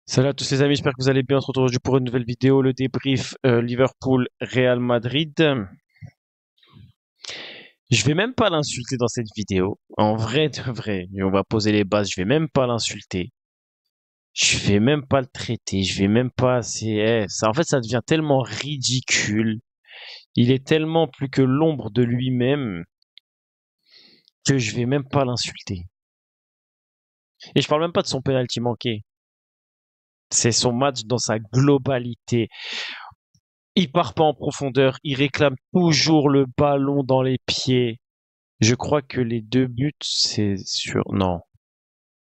Salut à tous les amis, j'espère que vous allez bien. On se retrouve aujourd'hui pour une nouvelle vidéo, le débrief Liverpool-Real Madrid. Je vais même pas l'insulter dans cette vidéo. En vrai de vrai, on va poser les bases, je vais même pas l'insulter. Je vais même pas le traiter, je vais même pas... ça, en fait, ça devient tellement ridicule. Il est tellement plus que l'ombre de lui-même que je vais même pas l'insulter. Et je parle même pas de son penalty manqué. C'est son match dans sa globalité. Il part pas en profondeur, il réclame toujours le ballon dans les pieds. Je crois que les deux buts, c'est sur... Non,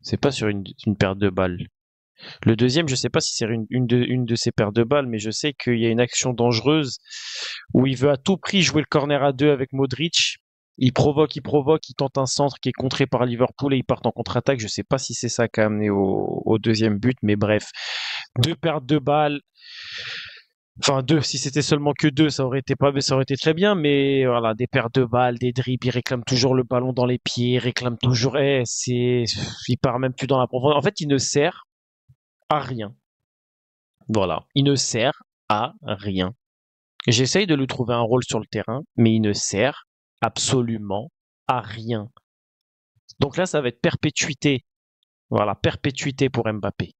c'est pas sur une paire de balles. Le deuxième, je sais pas si c'est une de ces paires de balles, mais je sais qu'il y a une action dangereuse où il veut à tout prix jouer le corner à deux avec Modric. Il tente un centre qui est contré par Liverpool et ils partent en contre-attaque. Je sais pas si c'est ça qui a amené au deuxième but, mais bref. Deux pertes de balles. Enfin, deux, si c'était seulement que deux, ça aurait été très bien, mais voilà, des paires de balles, des dribbles, il réclame toujours le ballon dans les pieds, il réclame toujours, il part même plus dans la profondeur. En fait, il ne sert à rien. Voilà. Il ne sert à rien. J'essaye de lui trouver un rôle sur le terrain, mais il ne sert absolument à rien. Donc là, ça va être perpétuité. Voilà, perpétuité pour Mbappé.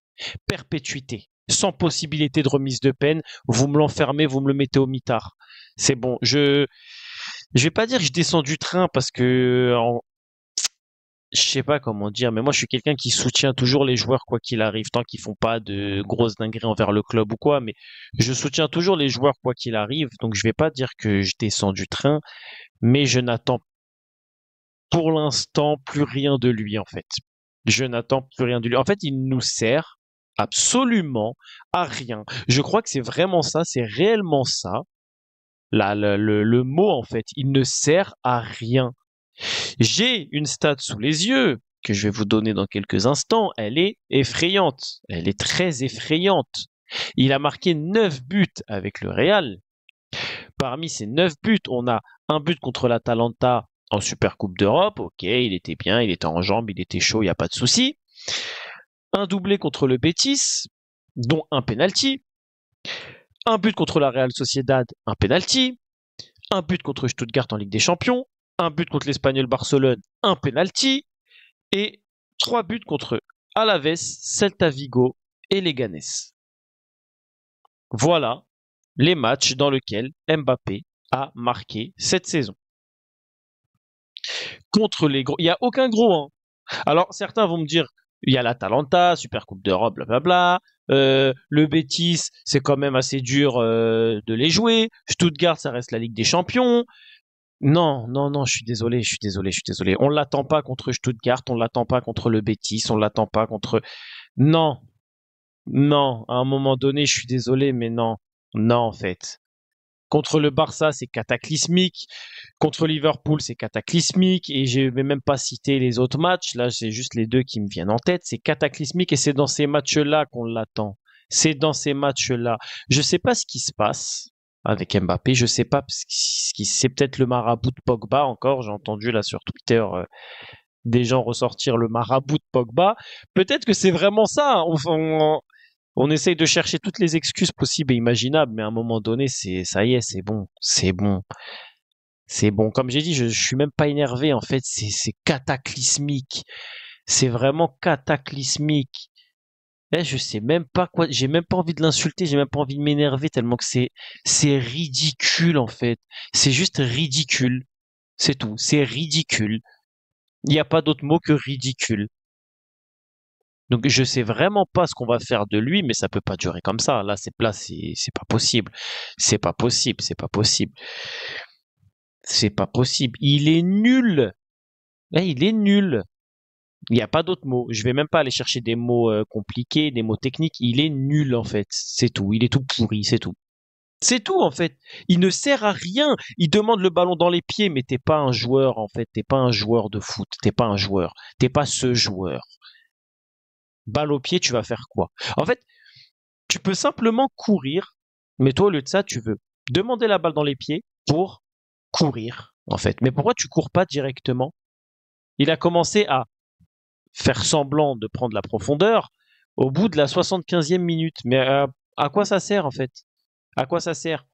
Perpétuité. Sans possibilité de remise de peine, vous me l'enfermez, vous me le mettez au mitard. C'est bon. Je vais pas dire que je descends du train parce que je sais pas comment dire, mais moi je suis quelqu'un qui soutient toujours les joueurs quoi qu'il arrive, tant qu'ils font pas de grosses dingueries envers le club ou quoi, mais je soutiens toujours les joueurs quoi qu'il arrive, donc je vais pas dire que je descends du train, mais je n'attends pour l'instant plus rien de lui en fait. Je n'attends plus rien de lui. En fait, il nous sert absolument à rien. Je crois que c'est vraiment ça, c'est réellement ça. Là, le mot en fait, il ne sert à rien. J'ai une stat sous les yeux que je vais vous donner dans quelques instants. Elle est effrayante. Elle est très effrayante. Il a marqué 9 buts avec le Real. Parmi ces 9 buts, on a un but contre l'Atalanta en Super Coupe d'Europe. Ok, il était bien, il était en jambes, il était chaud, il n'y a pas de souci. Un doublé contre le Betis, dont un penalty. Un but contre la Real Sociedad, un penalty. Un but contre Stuttgart en Ligue des Champions. Un but contre l'Espagnol Barcelone, un penalty. Et 3 buts contre Alaves, Celta Vigo et Leganés. Voilà les matchs dans lesquels Mbappé a marqué cette saison. Contre les gros, il n'y a aucun gros. Hein. Alors certains vont me dire, il y a l'Atalanta, Super Coupe d'Europe, blablabla. Le Betis, c'est quand même assez dur de les jouer. Stuttgart, ça reste la Ligue des Champions. Non, non, non, je suis désolé, je suis désolé, je suis désolé. On l'attend pas contre Stuttgart, on l'attend pas contre le Betis, on l'attend pas contre... Non, non, à un moment donné, je suis désolé, mais non, non, en fait. Contre le Barça, c'est cataclysmique. Contre Liverpool, c'est cataclysmique. Et je vais même pas citer les autres matchs. Là, c'est juste les deux qui me viennent en tête. C'est cataclysmique et c'est dans ces matchs-là qu'on l'attend. C'est dans ces matchs-là. Je sais pas ce qui se passe avec Mbappé. Je sais pas c'est peut-être le marabout de Pogba encore. J'ai entendu là sur Twitter des gens ressortir le marabout de Pogba. Peut-être que c'est vraiment ça. On essaye de chercher toutes les excuses possibles et imaginables, mais à un moment donné, ça y est, c'est bon, c'est bon, c'est bon. Comme j'ai dit, je suis même pas énervé. En fait, c'est cataclysmique. C'est vraiment cataclysmique. Eh, je sais même pas quoi. J'ai même pas envie de l'insulter. J'ai même pas envie de m'énerver tellement que c'est ridicule en fait. C'est juste ridicule. C'est tout. C'est ridicule. Il n'y a pas d'autre mot que ridicule. Donc je sais vraiment pas ce qu'on va faire de lui, mais ça peut pas durer comme ça. Là, c'est pas possible. C'est pas possible, c'est pas possible. C'est pas possible. Il est nul. Eh, il est nul. Il n'y a pas d'autre mot. Je vais même pas aller chercher des mots compliqués, des mots techniques. Il est nul en fait. C'est tout. Il est tout pourri, c'est tout. C'est tout en fait. Il ne sert à rien. Il demande le ballon dans les pieds, mais t'es pas un joueur en fait. T'es pas un joueur de foot. T'es pas un joueur. T'es pas ce joueur. Balle au pied, tu vas faire quoi? En fait, tu peux simplement courir, mais toi, au lieu de ça, tu veux demander la balle dans les pieds pour courir, en fait. Mais pourquoi tu cours pas directement? Il a commencé à faire semblant de prendre la profondeur Au bout de la 75e minute. Mais à quoi ça sert, en fait? À quoi ça sert?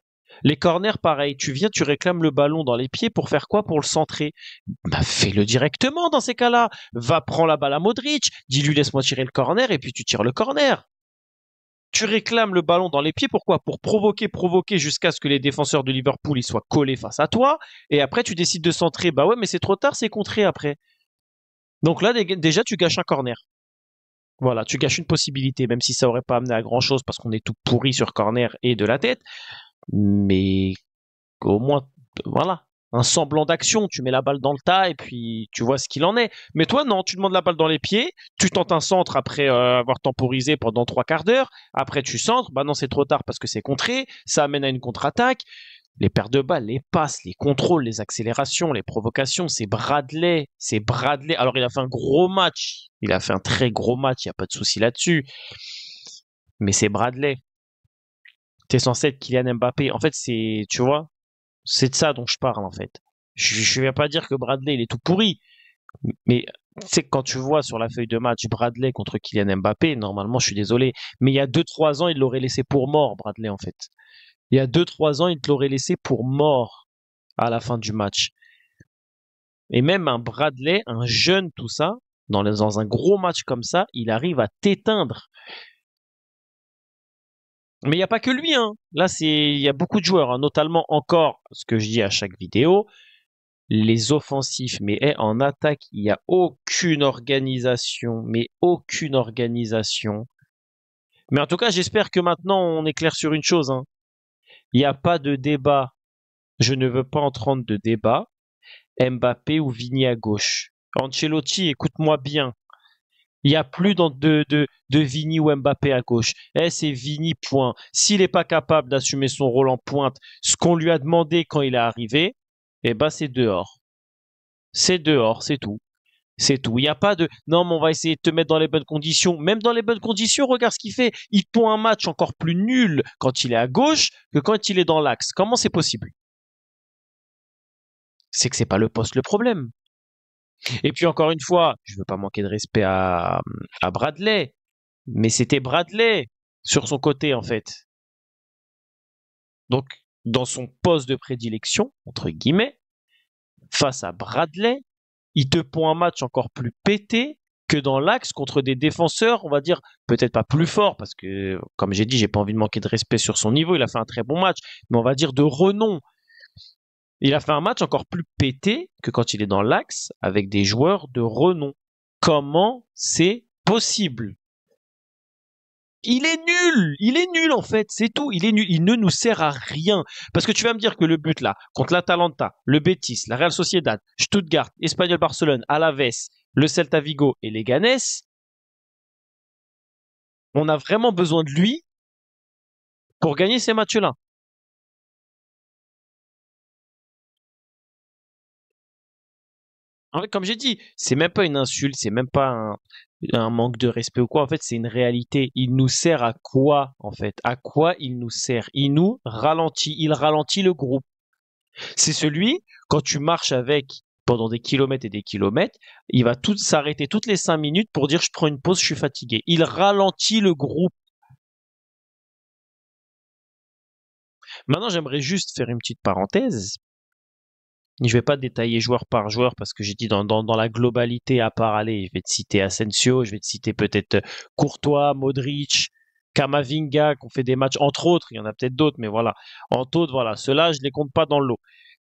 Les corners, pareil. Tu viens, tu réclames le ballon dans les pieds pour faire quoi? Pour le centrer. Bah, fais-le directement dans ces cas-là. Va prendre la balle à Modric. Dis-lui, laisse-moi tirer le corner, et puis tu tires le corner. Tu réclames le ballon dans les pieds, pourquoi? Pour provoquer jusqu'à ce que les défenseurs de Liverpool ils soient collés face à toi, et après tu décides de centrer. Bah ouais, mais c'est trop tard, c'est contré après. Donc là, déjà, tu gâches un corner. Voilà, tu gâches une possibilité, même si ça aurait pas amené à grand chose parce qu'on est tout pourri sur corner et de la tête. Mais au moins, voilà, un semblant d'action. Tu mets la balle dans le tas et puis tu vois ce qu'il en est. Mais toi, non, tu demandes la balle dans les pieds, tu tentes un centre après avoir temporisé pendant 3 quarts d'heure. Après, tu centres. Bah non, c'est trop tard parce que c'est contré. Ça amène à une contre-attaque. Les pertes de balles, les passes, les contrôles, les accélérations, les provocations, c'est Bradley. C'est Bradley. Alors, il a fait un gros match. Il a fait un très gros match. Il n'y a pas de souci là-dessus. Mais c'est Bradley. T'es censé être Kylian Mbappé. En fait, c'est, tu vois, c'est de ça dont je parle, en fait. Je vais pas dire que Bradley, il est tout pourri. Mais c'est quand tu vois sur la feuille de match Bradley contre Kylian Mbappé, normalement, je suis désolé. Mais il y a 2-3 ans, il l'aurait laissé pour mort, Bradley, en fait. Il y a 2-3 ans, il te l'aurait laissé pour mort à la fin du match. Et même un Bradley, un jeune, tout ça, dans un gros match comme ça, il arrive à t'éteindre. Mais il n'y a pas que lui, hein. Là, il y a beaucoup de joueurs, hein, notamment encore, ce que je dis à chaque vidéo, les offensifs. Mais en attaque, il n'y a aucune organisation, mais aucune organisation. Mais en tout cas, j'espère que maintenant, on est clair sur une chose, hein. Il n'y a pas de débat. Je ne veux pas entendre de débat. Mbappé ou Vini à gauche. Ancelotti, écoute-moi bien. Il n'y a plus de Vini ou Mbappé à gauche. C'est Vini, point. S'il n'est pas capable d'assumer son rôle en pointe, ce qu'on lui a demandé quand il est arrivé, eh ben c'est dehors. C'est dehors, c'est tout. C'est tout. Il n'y a pas de non, mais on va essayer de te mettre dans les bonnes conditions. Même dans les bonnes conditions, regarde ce qu'il fait. Il pond un match encore plus nul quand il est à gauche que quand il est dans l'axe. Comment c'est possible? C'est que c'est pas le poste le problème. Et puis encore une fois, je veux pas manquer de respect à Bradley, mais c'était Bradley sur son côté en fait. Donc dans son poste de prédilection, entre guillemets, face à Bradley, il te pond un match encore plus pété que dans l'axe contre des défenseurs, on va dire, peut-être pas plus forts, parce que, comme j'ai dit, j'ai pas envie de manquer de respect sur son niveau, il a fait un très bon match, mais on va dire de renom. Il a fait un match encore plus pété que quand il est dans l'axe avec des joueurs de renom. Comment c'est possible? Il est nul en fait, c'est tout, il est nul, il ne nous sert à rien. Parce que tu vas me dire que le but là, contre l'Atalanta, le Betis, la Real Sociedad, Stuttgart, Espanyol Barcelone, Alaves, le Celta Vigo et les Ganes, on a vraiment besoin de lui pour gagner ces matchs-là. En fait, comme j'ai dit, c'est même pas une insulte, c'est même pas un manque de respect ou quoi. En fait, c'est une réalité. Il nous sert à quoi, en fait? À quoi il nous sert? Il ralentit le groupe. C'est celui, quand tu marches avec pendant des kilomètres et des kilomètres, il va tout s'arrêter toutes les 5 minutes pour dire je prends une pause, je suis fatigué. Il ralentit le groupe. Maintenant, j'aimerais juste faire une petite parenthèse. Je vais pas détailler joueur par joueur parce que j'ai dit dans la globalité, à part aller, je vais te citer Asensio, je vais te citer peut-être Courtois, Modric, Camavinga, qui ont fait des matchs, entre autres, il y en a peut-être d'autres, mais voilà. Entre autres, voilà, ceux-là, je les compte pas dans le lot.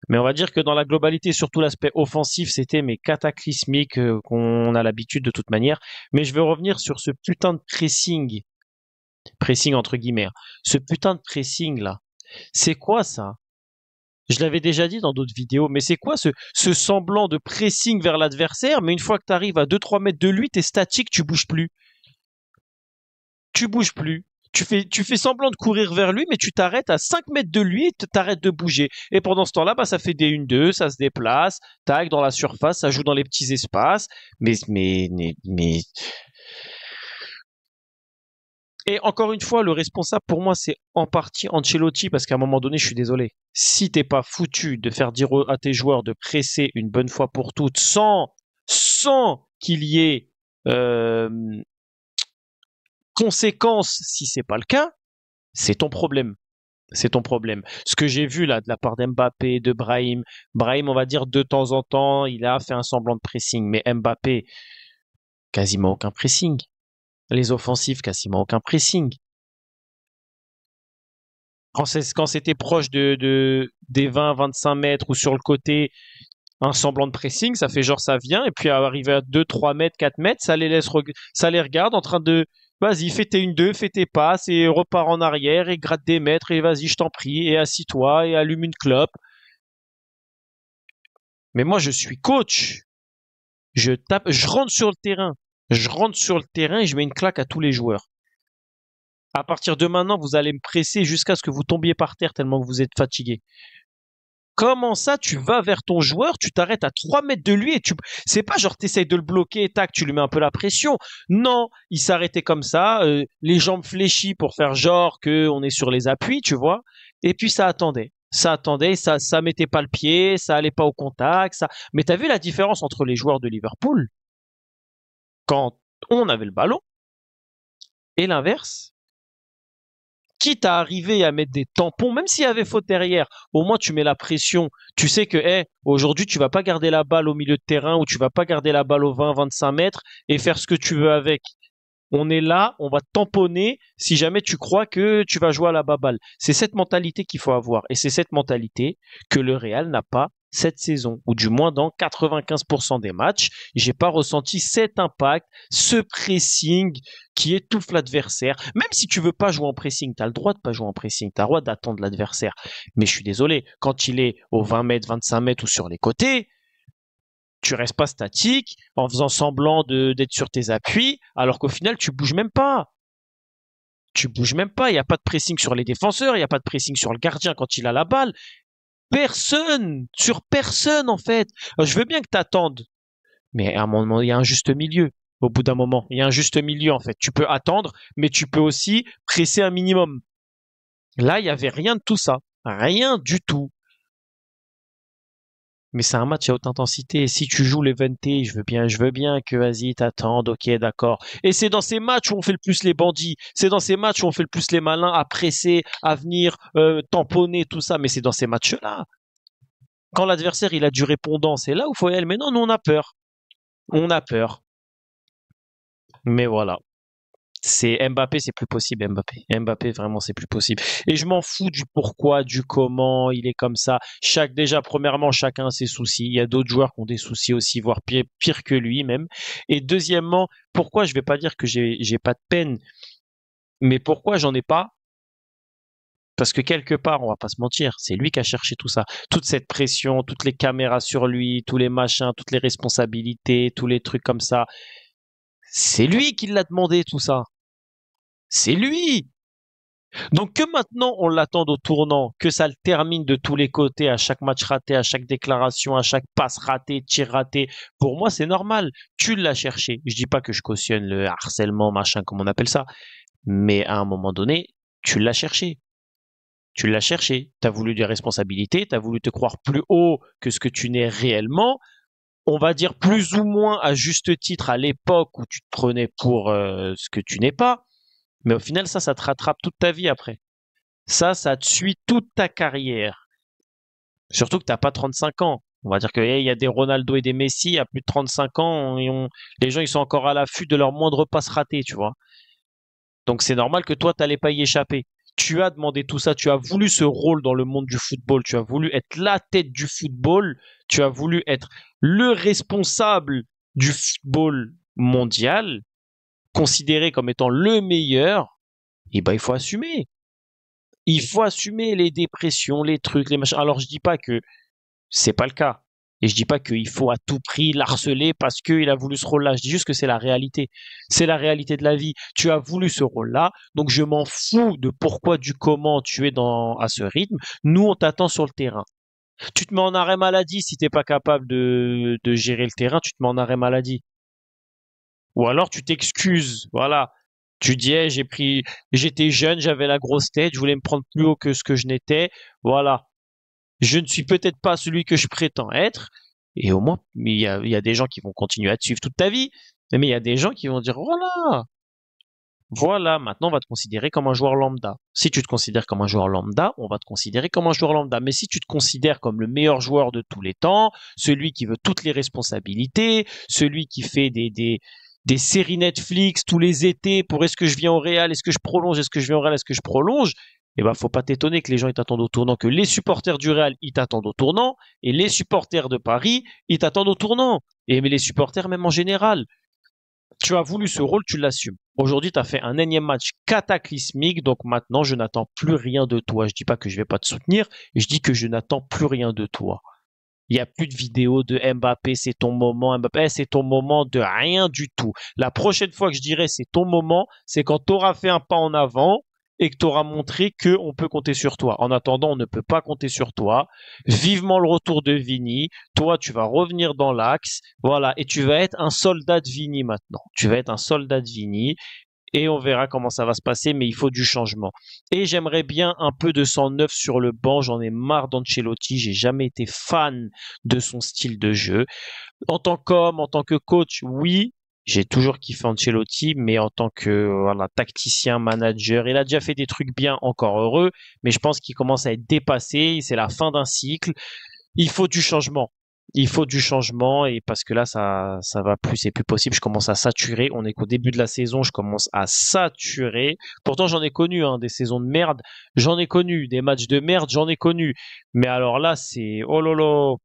Mais on va dire que dans la globalité, surtout l'aspect offensif, c'était mais cataclysmique qu'on a l'habitude de toute manière. Mais je veux revenir sur ce putain de pressing entre guillemets, hein. Ce putain de pressing là, c'est quoi ça? Je l'avais déjà dit dans d'autres vidéos, mais c'est quoi ce semblant de pressing vers l'adversaire, mais une fois que tu arrives à 2-3 mètres de lui, t'es statique, tu bouges plus. Tu bouges plus. Tu fais semblant de courir vers lui, mais tu t'arrêtes à 5 mètres de lui et t'arrêtes de bouger. Et pendant ce temps-là, bah, ça fait des 1-2, ça se déplace, tac, dans la surface, ça joue dans les petits espaces. Mais. Et encore une fois, le responsable pour moi, c'est en partie Ancelotti, parce qu'à un moment donné, je suis désolé. Si t'es pas foutu de faire dire à tes joueurs de presser une bonne fois pour toutes sans qu'il y ait, Conséquence, si c'est pas le cas, c'est ton problème. C'est ton problème. Ce que j'ai vu là de la part d'Mbappé, de Brahim, Brahim, on va dire de temps en temps, il a fait un semblant de pressing, mais Mbappé, quasiment aucun pressing. Les offensifs, quasiment aucun pressing. Quand c'était proche des 20-25 mètres ou sur le côté, un semblant de pressing, ça fait genre ça vient, et puis arriver à 2-3 mètres, 4 mètres, ça les regarde en train de, vas-y, fais tes 1-2, fais tes passes, et repars en arrière, et gratte des mètres, et vas-y, je t'en prie, et assis-toi, et allume une clope. Mais moi, je suis coach. Je rentre sur le terrain. Je rentre sur le terrain et je mets une claque à tous les joueurs. À partir de maintenant, vous allez me presser jusqu'à ce que vous tombiez par terre tellement que vous êtes fatigué. Comment ça, tu vas vers ton joueur, tu t'arrêtes à 3 mètres de lui et c'est pas genre t'essayes de le bloquer, tac, tu lui mets un peu la pression. Non, il s'arrêtait comme ça, les jambes fléchies pour faire genre que on est sur les appuis, tu vois. Et puis ça attendait. Ça attendait, ça mettait pas le pied, ça allait pas au contact, ça. Mais t'as vu la différence entre les joueurs de Liverpool quand on avait le ballon et l'inverse? Quitte à arriver à mettre des tampons, même s'il y avait faute derrière, au moins tu mets la pression. Tu sais que aujourd'hui, tu vas pas garder la balle au milieu de terrain ou tu vas pas garder la balle aux 20-25 mètres et faire ce que tu veux avec. On est là, on va tamponner si jamais tu crois que tu vas jouer à la baballe. C'est cette mentalité qu'il faut avoir. Et c'est cette mentalité que le Real n'a pas cette saison. Ou du moins dans 95% des matchs, j'ai pas ressenti cet impact, ce pressing qui étouffe l'adversaire. Même si tu veux pas jouer en pressing, tu as le droit de pas jouer en pressing, tu as le droit d'attendre l'adversaire. Mais je suis désolé, quand il est aux 20 mètres, 25 mètres ou sur les côtés, tu restes pas statique en faisant semblant d'être sur tes appuis, alors qu'au final, tu bouges même pas. Tu bouges même pas. Il n'y a pas de pressing sur les défenseurs, il n'y a pas de pressing sur le gardien quand il a la balle. Personne, sur personne en fait. Je veux bien que tu attendes, mais à un moment, il y a un juste milieu. Au bout d'un moment, il y a un juste milieu en fait. Tu peux attendre, mais tu peux aussi presser un minimum. Là, il y avait rien de tout ça. Rien du tout. Mais c'est un match à haute intensité. Si tu joues les 20, je veux bien que vas-y, t'attendes, ok, d'accord. Et c'est dans ces matchs où on fait le plus les bandits. C'est dans ces matchs où on fait le plus les malins à presser, à venir tamponner, tout ça. Mais c'est dans ces matchs-là. Quand l'adversaire, il a du répondant, c'est là où il faut y aller. Mais non, nous, on a peur. On a peur. Mais voilà. C'est Mbappé, c'est plus possible, Mbappé. Mbappé, vraiment, c'est plus possible. Et je m'en fous du pourquoi, du comment, il est comme ça. Déjà, premièrement, chacun a ses soucis. Il y a d'autres joueurs qui ont des soucis aussi, voire pire que lui même. Et deuxièmement, pourquoi je vais pas dire que j'ai pas de peine, mais pourquoi j'en ai pas? Parce que quelque part, on va pas se mentir, c'est lui qui a cherché tout ça. Toute cette pression, toutes les caméras sur lui, tous les machins, toutes les responsabilités, tous les trucs comme ça. C'est lui qui l'a demandé tout ça. C'est lui. Donc que maintenant on l'attende au tournant, que ça le termine de tous les côtés, à chaque match raté, à chaque déclaration, à chaque passe ratée, tir raté, pour moi c'est normal. Tu l'as cherché. Je dis pas que je cautionne le harcèlement, machin, comme on appelle ça, mais à un moment donné, tu l'as cherché. Tu l'as cherché. T'as voulu des responsabilités, t'as voulu te croire plus haut que ce que tu n'es réellement. On va dire plus ou moins à juste titre à l'époque où tu te prenais pour ce que tu n'es pas. Mais au final, ça te rattrape toute ta vie après. Ça te suit toute ta carrière. Surtout que t'as pas 35 ans. On va dire que il y a des Ronaldo et des Messi à plus de 35 ans et les gens ils sont encore à l'affût de leur moindre passe ratée, tu vois. Donc c'est normal que toi t'allais pas y échapper. Tu as demandé tout ça, tu as voulu ce rôle dans le monde du football, tu as voulu être la tête du football, tu as voulu être le responsable du football mondial, considéré comme étant le meilleur. Et ben il faut assumer. Il faut assumer les dépressions, les trucs, les machins. Alors je dis pas que c'est pas le cas. Et je dis pas qu'il faut à tout prix l'harceler parce qu'il a voulu ce rôle-là. Je dis juste que c'est la réalité. C'est la réalité de la vie. Tu as voulu ce rôle-là, donc je m'en fous de pourquoi, du comment tu es à ce rythme. Nous, on t'attend sur le terrain. Tu te mets en arrêt maladie si t'es pas capable de gérer le terrain, tu te mets en arrêt maladie. Ou alors tu t'excuses, voilà. Tu dis, j'étais jeune, j'avais la grosse tête, je voulais me prendre plus haut que ce que je n'étais. Voilà. Je ne suis peut-être pas celui que je prétends être. Et au moins, il y a des gens qui vont continuer à te suivre toute ta vie. Mais il y a des gens qui vont dire, voilà, Voilà, maintenant on va te considérer comme un joueur lambda. Si tu te considères comme un joueur lambda, on va te considérer comme un joueur lambda. Mais si tu te considères comme le meilleur joueur de tous les temps, celui qui veut toutes les responsabilités, celui qui fait des séries Netflix tous les étés pour est-ce que je viens au Real, est-ce que je prolonge, est-ce que je viens au Real, est-ce que je prolonge, eh ben, faut pas t'étonner que les gens ils t'attendent au tournant, que les supporters du Real ils t'attendent au tournant, et les supporters de Paris ils t'attendent au tournant. Et mais les supporters même en général. Tu as voulu ce rôle, tu l'assumes. Aujourd'hui, tu as fait un énième match cataclysmique, donc maintenant, je n'attends plus rien de toi. Je dis pas que je vais pas te soutenir, je dis que je n'attends plus rien de toi. Il n'y a plus de vidéos de Mbappé, c'est ton moment, Mbappé, c'est ton moment de rien du tout. La prochaine fois que je dirai c'est ton moment, c'est quand tu auras fait un pas en avant et que tu auras montré qu'on peut compter sur toi. En attendant, on ne peut pas compter sur toi. Vivement le retour de Vini. Toi, tu vas revenir dans l'axe. Voilà. Et tu vas être un soldat de Vini maintenant. Tu vas être un soldat de Vini et on verra comment ça va se passer, mais il faut du changement. Et j'aimerais bien un peu de sang neuf sur le banc, j'en ai marre d'Ancelotti, j'ai jamais été fan de son style de jeu. En tant qu'homme, en tant que coach, oui, j'ai toujours kiffé Ancelotti, mais en tant que voilà, tacticien, manager, il a déjà fait des trucs bien, encore heureux, mais je pense qu'il commence à être dépassé, c'est la fin d'un cycle, il faut du changement. Il faut du changement et parce que là ça va plus, c'est plus possible. Je commence à saturer. On est qu'au début de la saison, je commence à saturer. Pourtant j'en ai connu hein, des saisons de merde, j'en ai connu des matchs de merde, j'en ai connu. Mais alors là c'est oh lolo,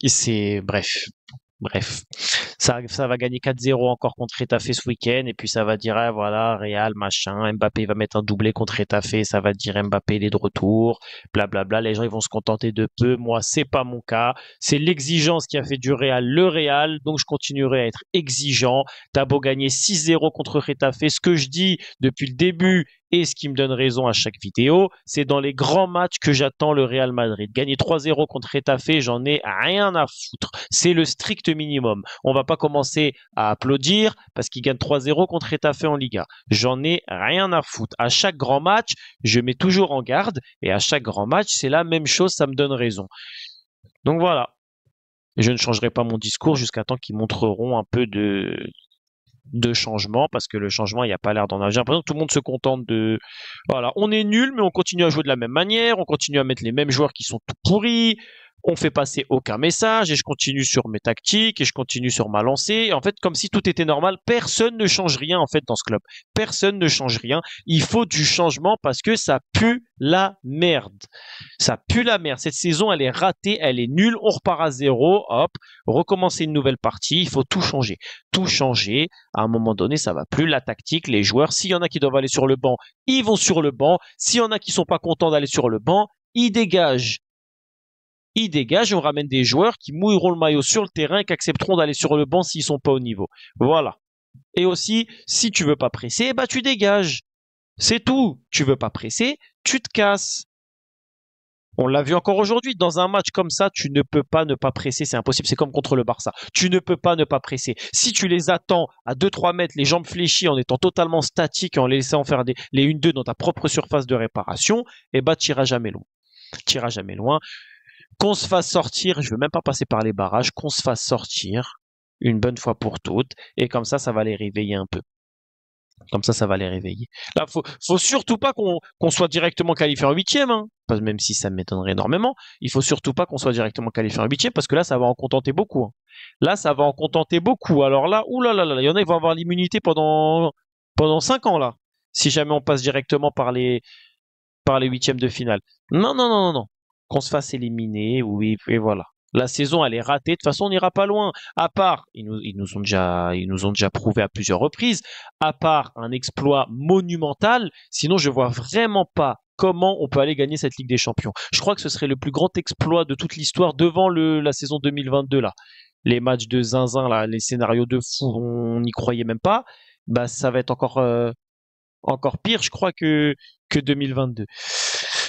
c'est bref. Ça va gagner 4-0 encore contre Retafe ce week-end et puis ça va dire ah, voilà Real machin, Mbappé va mettre un doublé contre Retafe, ça va dire Mbappé il est de retour, blablabla. Les gens ils vont se contenter de peu. Moi c'est pas mon cas. C'est l'exigence qui a fait du Real le Real, donc je continuerai à être exigeant. T'as beau gagner 6-0 contre Retafe, ce que je dis depuis le début et ce qui me donne raison à chaque vidéo, c'est dans les grands matchs que j'attends le Real Madrid. Gagner 3-0 contre Retafe, j'en ai rien à foutre. C'est le strict minimum. On va pas commencer à applaudir parce qu'ils gagnent 3-0 contre Retafe en Liga. J'en ai rien à foutre. À chaque grand match, je mets toujours en garde et à chaque grand match, c'est la même chose, ça me donne raison. Donc voilà. Je ne changerai pas mon discours jusqu'à temps qu'ils montreront un peu de changement parce que le changement il n'y a pas l'air d'en avoir. J'ai l'impression que tout le monde se contente de voilà, on est nul mais on continue à jouer de la même manière, on continue à mettre les mêmes joueurs qui sont tout pourris, on fait passer aucun message et je continue sur mes tactiques et je continue sur ma lancée. Et en fait, comme si tout était normal, personne ne change rien en fait dans ce club. Personne ne change rien. Il faut du changement parce que ça pue la merde. Ça pue la merde. Cette saison, elle est ratée, elle est nulle. On repart à zéro. Hop, recommencer une nouvelle partie. Il faut tout changer. Tout changer. À un moment donné, ça va plus. La tactique, les joueurs. S'il y en a qui doivent aller sur le banc, ils vont sur le banc. S'il y en a qui sont pas contents d'aller sur le banc, ils dégagent. Ils dégagent et on ramène des joueurs qui mouilleront le maillot sur le terrain et qui accepteront d'aller sur le banc s'ils sont pas au niveau. Voilà. Et aussi, si tu veux pas presser, bah tu dégages. C'est tout. Tu veux pas presser, tu te casses. On l'a vu encore aujourd'hui. Dans un match comme ça, tu ne peux pas ne pas presser. C'est impossible. C'est comme contre le Barça. Tu ne peux pas ne pas presser. Si tu les attends à 2-3 mètres, les jambes fléchies, en étant totalement statique et en les laissant faire les 1-2 dans ta propre surface de réparation, eh bah, t'iras jamais loin. T'iras jamais loin. Qu'on se fasse sortir, je veux même pas passer par les barrages, qu'on se fasse sortir une bonne fois pour toutes, et comme ça va les réveiller un peu. Comme ça va les réveiller. Là, faut surtout pas qu'on soit directement qualifié en huitième, hein. Même si ça m'étonnerait énormément. Il faut surtout pas qu'on soit directement qualifié en huitième parce que là, ça va en contenter beaucoup, hein. Là, ça va en contenter beaucoup. Alors là, oulala, il y en a, ils vont avoir l'immunité pendant 5 ans là. Si jamais on passe directement par les huitièmes de finale. Non, non, non, non, non. Qu'on se fasse éliminer, oui, et voilà. La saison, elle est ratée. De toute façon, on n'ira pas loin. À part, ils nous ont déjà prouvé à plusieurs reprises, à part un exploit monumental, sinon je vois vraiment pas comment on peut aller gagner cette Ligue des Champions. Je crois que ce serait le plus grand exploit de toute l'histoire devant la saison 2022, là. Les matchs de zinzin, là, les scénarios de fou, on n'y croyait même pas. Bah, ça va être encore pire, je crois, que 2022.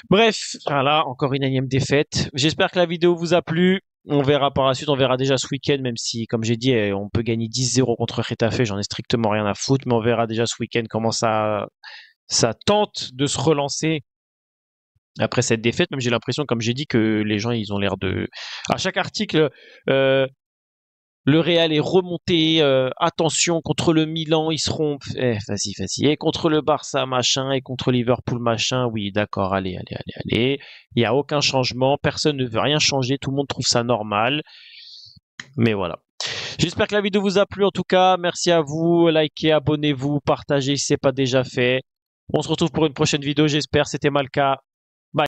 Bref, voilà, encore une énième défaite. J'espère que la vidéo vous a plu. On verra par la suite, on verra déjà ce week-end, même si, comme j'ai dit, on peut gagner 10-0 contre Retafe, j'en ai strictement rien à foutre, mais on verra déjà ce week-end comment ça tente de se relancer après cette défaite. Même j'ai l'impression, comme j'ai dit, que les gens, ils ont l'air de... À chaque article, Le Real est remonté. Attention, contre le Milan, ils seront... vas-y, vas-y. Et contre le Barça, machin. Et contre Liverpool, machin. Oui, d'accord, allez, allez, allez, allez. Il n'y a aucun changement. Personne ne veut rien changer. Tout le monde trouve ça normal. Mais voilà. J'espère que la vidéo vous a plu. En tout cas, merci à vous. Likez, abonnez-vous, partagez si ce n'est pas déjà fait. On se retrouve pour une prochaine vidéo, j'espère. C'était Malka.